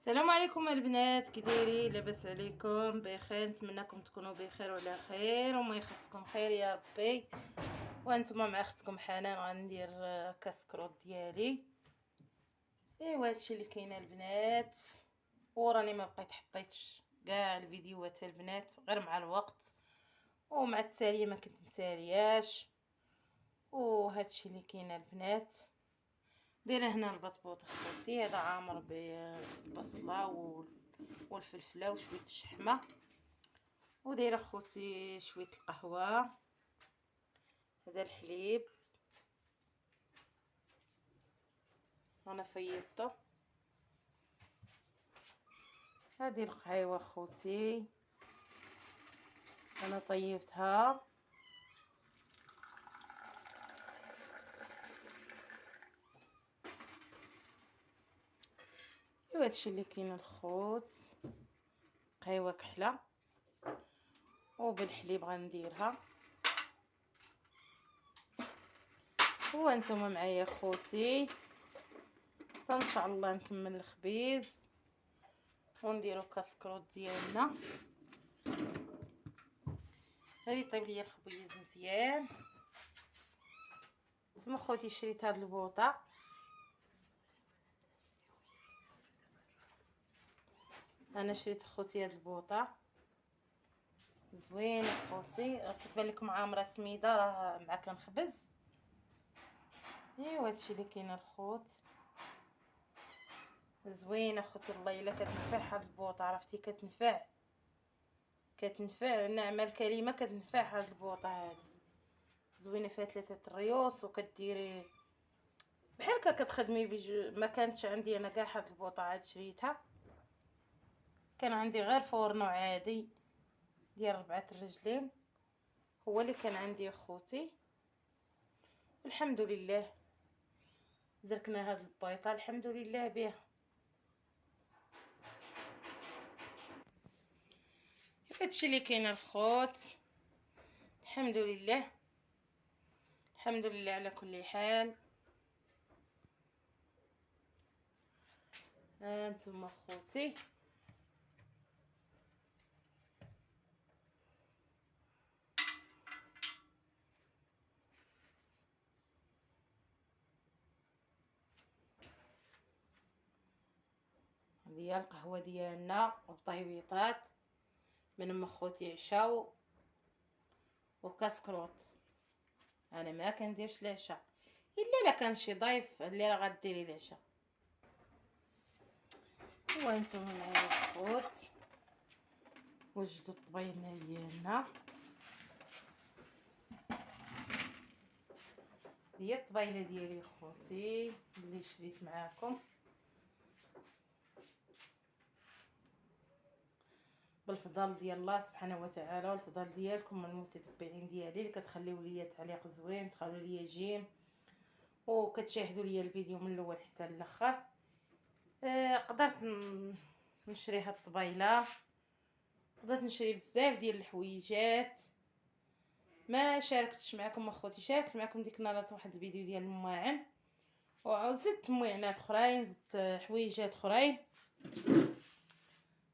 السلام عليكم البنات، كي دايرين؟ لاباس عليكم؟ بخير، نتمنىكم تكونوا بخير وعلى خير وما يخصكم خير يا ربي. وانتم مع اختكم حنان غندير كاسكروط ديالي. ايوا هادشي اللي كاين البنات، وراني ما بقيت حطيتش كاع الفيديوهات البنات غير مع الوقت ومع التاليه ما كنت مسالياش. وهادشي اللي كاين البنات. دايره هنا البطبوط اخوتي، هذا عامر بالبصله والفلفله وشويه الشحمه، ودايره اخوتي شويه القهوه. هذا الحليب انا فيضته. هذه القهيوه اخوتي انا طيبتها. ايوا هادشي اللي كاين الخوت، قهيوه كحله وبالحليب غنديرها. وانتم معايا خوتي ان شاء الله نكمل الخبيز ونديرو كاسكروط ديالنا. هادي طيب ليا الخبيز مزيان. نتوما خوتي شريت هاد البوطه، انا شريت خوتي هاد البوطه زوينه خوتي، كتبان لكم عامره سميده راه معكم خبز. ايوا هادشي اللي كاين الخوت، زوينه خوتي والله الا كتنفع هاد البوطه، عرفتي كتنفع نعمه الكريمه، كتنفع هاد البوطه هادي زوينه، فيها 3 ريوس وكديري بحال هكا كتخدمي ما كانتش عندي انا كاع هاد البوطه، عاد شريتها. كان عندي غير فورنو عادي ديال 4 رجلين، هو اللي كان عندي اخوتي. الحمد لله دركنا هاد البيضه الحمد لله بها. هادشي اللي كاين الخوت، الحمد لله الحمد لله على كل حال. انتم اخوتي هذه القهوه ديالنا وطيبيطات من ام اخوتي عشاو وكاسكروط. انا ما كنديرش العشاء الا لا كان شي ضيف اللي راه غديري العشاء. وانتم معايا الخوت وجدوا الطبيله ديالنا، هي الطبيله ديالي خوتي اللي شريت معاكم بالفضل ديال الله سبحانه وتعالى والفضل ديالكم المتتبعين ديالي اللي كتخليو ليا تعليق زوين، تخليو ليا جيم وكتشاهدوا ليا الفيديو من الاول حتى الاخر. قدرت نشري هاد الطبيله، قدرت نشري بزاف ديال الحويجات. ما شاركتش معكم اخوتي، شاركت معكم ديك النهار واحد الفيديو ديال المواعن، وعاود زدت مويعنات اخرين، زدت حويجات اخرين.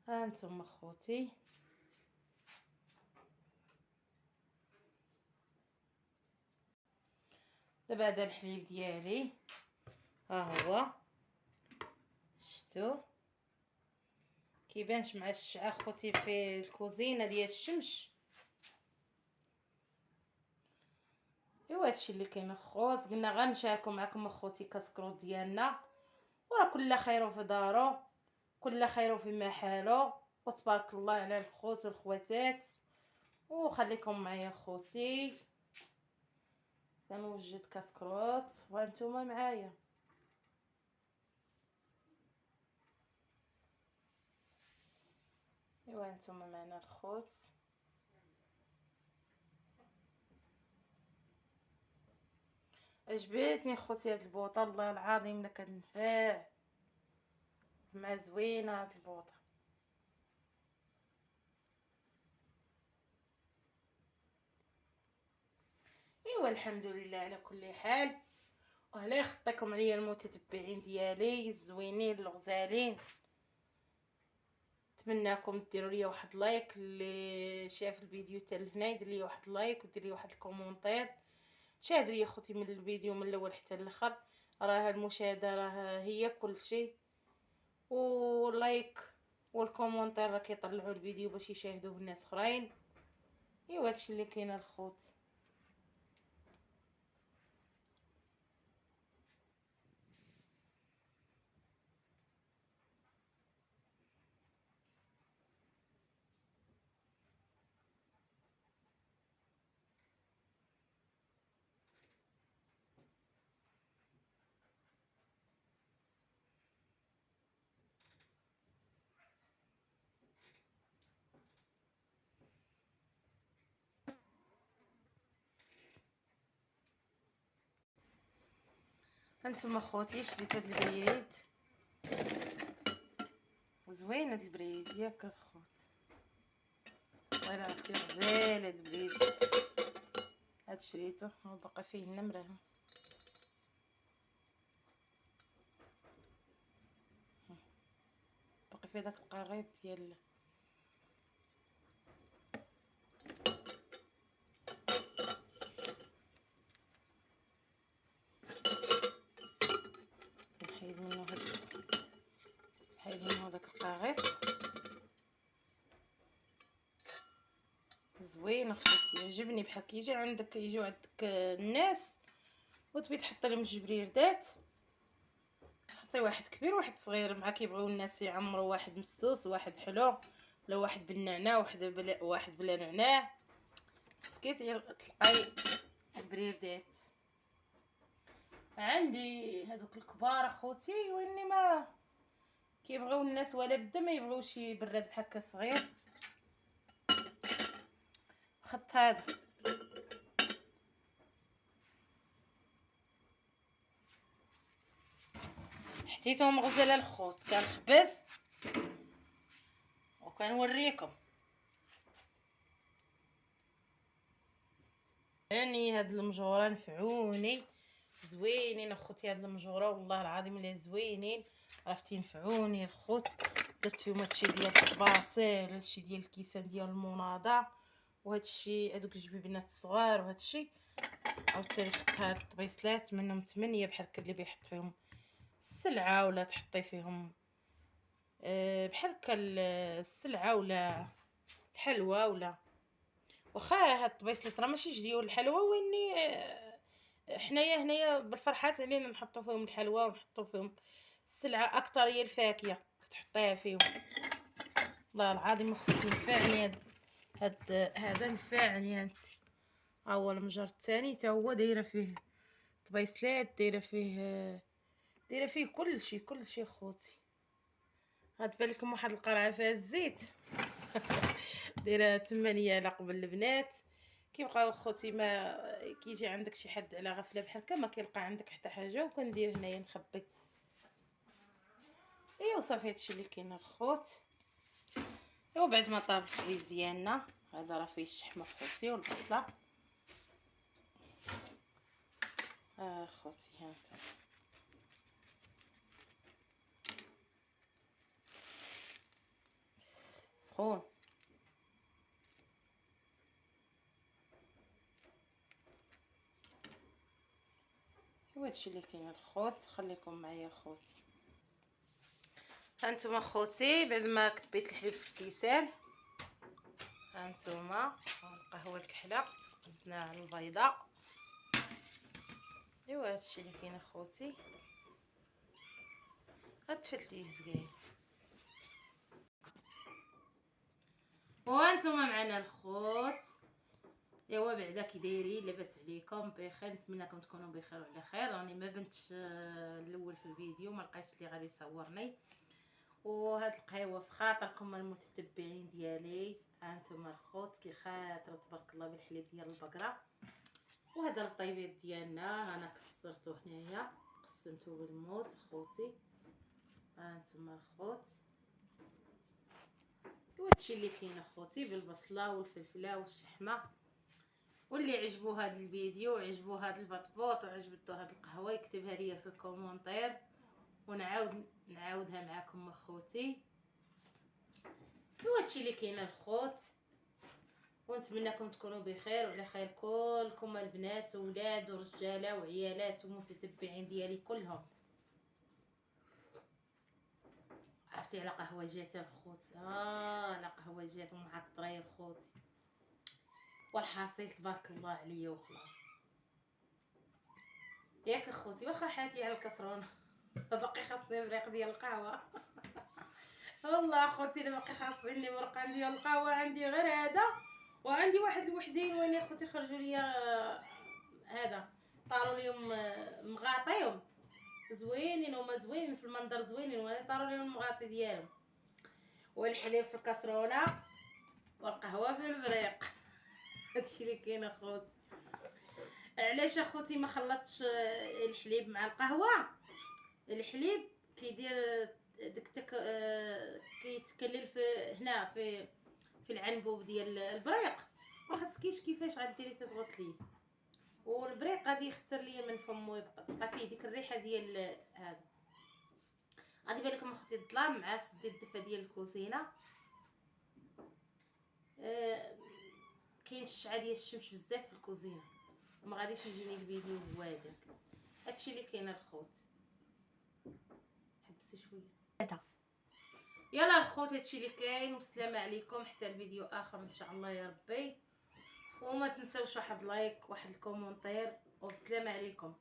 ها انتم اخوتي دابا هذا الحليب ديالي ها هو، شفتو كيبانش مع الشعه اخوتي في الكوزينه ديال الشمش. ايوا هادشي اللي كاين الخوت، قلنا غنشاركو معكم اخوتي كاسكروط ديالنا، وراه كل خير في دارو، كل خير في محالو، وتبارك الله على الخوت والخواتات. وخليكم معايا اخوتي كنوجد كاسكروط وانتم معايا. ايوا انتم معنا الخوت، عجبتني خوتي هاد البوطه والله العظيم لا كتنفع، زعما زوينه هاد البوطه. ايوا الحمد لله على كل حال. وهلا يخطيكم عليا المتتبعين ديالي الزوينين الغزالين، نتمنىكم ديروا لي واحد لايك، اللي شاف الفيديو حتى لهنا يدير لي واحد لايك ودير لي واحد الكومونتير. شاهدوا لي خوتي من الفيديو من الاول حتى الاخر، راه المشاهده راه هي كل شيء، ولايك والكومونتير راه كيطلعوا الفيديو باش يشاهدوه الناس اخرين. ايوا هادشي اللي كاين الخوت. هانتوما خوتي شريت هاد البريد، زوين هاد البريد ياك الخوت، والله الا عرفتي غزال هاد البريد. هاد شريتو وباقا فيه النمره، باقي فيه داك القريط ديال نحيد منو هاد، نحيد منو داك القريط. زوين اختي يعجبني، بحال كيجي عندك يجيو عندك الناس وتبي تحط لهم جبريردات، حطي واحد كبير واحد صغير مع كيبغيو الناس يعمروا، واحد مسوس واحد حلو، ولا واحد بالنعناع واحد بلا نعناع، سكيت تلقاي البريردات. عندي هذوك الكبار اخوتي، واني ما كيبغيو الناس ولا بدا ما يبغيوش براد بحال هكا صغير. خدت هذا حطيتهم غزاله الخوت، كنخبز وكنوريكم. يعني هاد المجوره نفعوني زوينين اخوتي، هاد المجوره والله العظيم الا زوينين، عرفتي نفعوني الخوت. درت فيهم هادشي ديال الطباصيل، هادشي ديال الكيسان ديال المناضه، وهادشي هادوك الجبيبنات الصغار، وهادشي عاوتاني خدت هاد الطبيصلات منهم 8 بحال هكا، اللي بيحط فيهم السلعه ولا تحطي فيهم بحال هكا السلعه ولا الحلوى، ولا واخا هاد الطبيصلات راه ماشي ديال الحلوى، واني حنايا هنايا بالفرحات علينا نحطوا فيهم الحلوى ونحطوا فيهم السلعه اكثر، هي الفاكهه كتحطيها فيهم. والله العظيم اختي نفعني هذا نفعني انت. ها هو المجر الثاني تا هو دايره فيه طبيصلات، دايره فيه كل شيء خوتي. غتبان لكم واحد القرعه فيها الزيت دايره 8 على قبل البنات. كيبقاو خوتي ما كيجي عندك شي حد على غفله بحال هكا، ما كيلقى عندك حتى حاجه، وكندير هنايا نخبي. ايوا صافي هادشي اللي كاين الخوت. ايوا بعد ما طاب الفريز ديالنا، هذا راه فيه الشحمه خوتي والبصله. خوتي هانتوما سخون. ايوا هادشي اللي كاين الخوت، خليكم معايا خوتي. هانتوما خوتي بعد ما كبيت الحليب في الكيسان، هانتوما القهوه الكحله زدناها على البيضه. ايوا هادشي اللي كاين اخوتي، غتفتليه زكاين. وانتوما معنا الخوت. ايوا بعدا كي دايرين؟ لاباس عليكم بخير؟ نتمنىكم تكونوا بخير وعلى خير. راني ما بنتش الاول في الفيديو، ما لقيتش اللي غادي يصورني، وهاد القهوه في خاطركم المتتبعين ديالي. هانتوما الخوت كي خاطر تبارك الله بالحليب ديال البقره. وهذا الطيبيط ديالنا انا كسرته هنايا، قسمته بالموس خوتي. هانتوما الخوت، وهادشي اللي كاين اخوتي بالبصله والفلفله والشحمه. واللي عجبو هذا الفيديو وعجبو هذا البطبوط وعجبتو هذه القهوه يكتبها لي في الكومونتير، ونعاودها معكم اخوتي. هادشي اللي كاين الخوت، ونتمنىكم تكونوا بخير وعلى خير كلكم البنات وولاد ورجاله وعيالات ومتتبعين ديالي كلهم. عرفتي على قهوجات الخوت؟ على قهوجات ومعطري خوتي، والحاصل تبارك الله عليا وخلاص. ياك اخوتي واخا حياتي على الكسرونه باقي خاصني بريق ديال القهوه والله اخوتي انا باقي خاصني برقان ديال القهوه، عندي غير هذا وعندي واحد الوحدين وين اخوتي خرجوا ليا هذا طاروا ليهم مغاطيهم زوينين وما زوينين في المنظر زوينين، وانا طاروا ليهم المغاطي ديالهم، والحليب في الكسرونه والقهوه في البريق هادشي اللي كاين اخوتي. علاش اخوتي ما خلطتش الحليب مع القهوه؟ الحليب كيدير داك كيتكلل في هنا في العنبوب ديال البريق، ما خاصكيش كيفاش غديري تتغسليه، والبريق غادي يخسر ليا من فمو، يبقى فيه ديك الريحه ديال هذا. غادي يبان لكم اختي الظلام مع سدي الدفا ديال الكوزينه. كاين الشعه ديال الشمس بزاف في الكوزينه وما غاديش يجيني الفيديو هو هذاك. هادشي اللي كاين الخوت. حبسي شويه يلا الخوت، هادشي اللي كاين، والسلام عليكم حتى الفيديو اخر ان شاء الله يا ربي. وما تنساوش واحد لايك واحد الكومونتير، والسلام عليكم.